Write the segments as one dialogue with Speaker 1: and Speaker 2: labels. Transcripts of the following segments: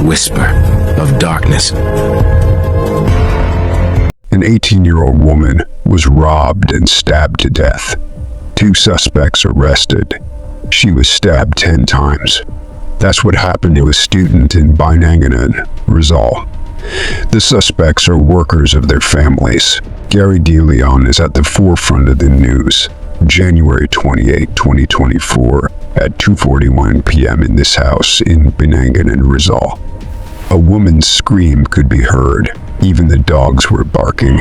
Speaker 1: whisper of darkness.
Speaker 2: An 18-year-old woman was robbed and stabbed to death. 2 suspects arrested. She was stabbed 10 times. That's what happened to a student in Binangonan, Rizal. The suspects are workers of their families. Gary DeLeon is at the forefront of the news. January 28, 2024, at 2:41 p.m. in this house in Binangonan, Rizal. A woman's scream could be heard. Even the dogs were barking.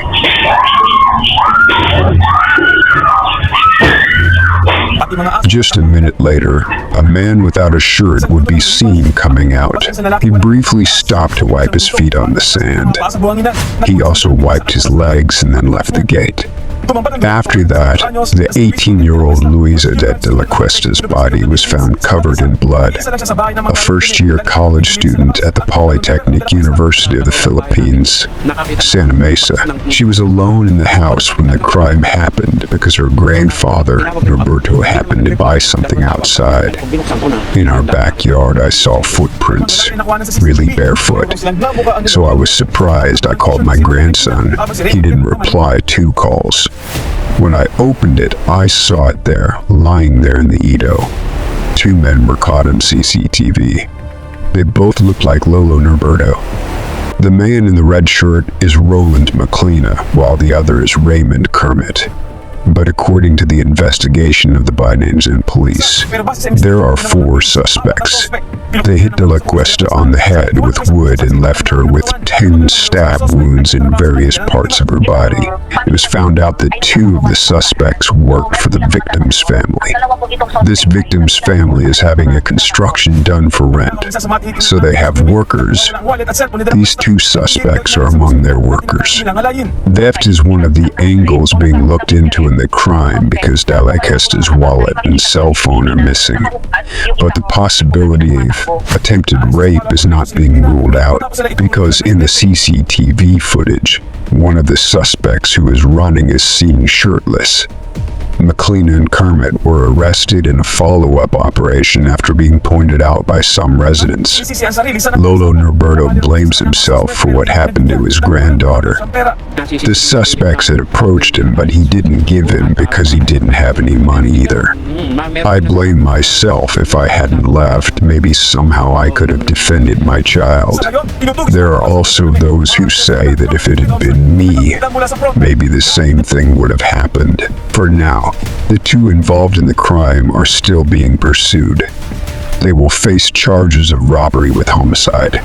Speaker 2: Just a minute later, a man without a shirt would be seen coming out. He briefly stopped to wipe his feet on the sand. He also wiped his legs and then left the gate. After that, the 18-year-old Luisa de la Cuesta's body was found covered in blood. A first-year college student at the Polytechnic University of the Philippines, Santa Mesa. She was alone in the house when the crime happened because her grandfather, Roberto, happened to buy something outside. In our backyard, I saw footprints, really barefoot. So I was surprised. I called my grandson. He didn't reply 2 calls. When I opened it, I saw it there, lying there in the Edo. 2 men were caught on CCTV. They both looked like Lolo Norberto. The man in the red shirt is Roland Maclina, while the other is Raymond Kermit. But according to the investigation of the Binangonan police, there are 4 suspects. They hit De La Cuesta on the head with wood and left her with 10 stab wounds in various parts of her body. It was found out that 2 of the suspects worked for the victim's family. This victim's family is having a construction done for rent, so they have workers. These 2 suspects are among their workers. Theft is one of the angles being looked into in the crime because De La Cuesta's wallet and cell phone are missing. But the possibility of attempted rape is not being ruled out because in the CCTV footage, one of the suspects who is running is seen shirtless. Maclina and Kermit were arrested in a follow-up operation after being pointed out by some residents. Lolo Norberto blames himself for what happened to his granddaughter. The suspects had approached him, but he didn't give in because he didn't have any money either. I blame myself. If I hadn't left, maybe somehow I could have defended my child. There are also those who say that if it had been me, maybe the same thing would have happened. For now, the 2 involved in the crime are still being pursued. They will face charges of robbery with homicide.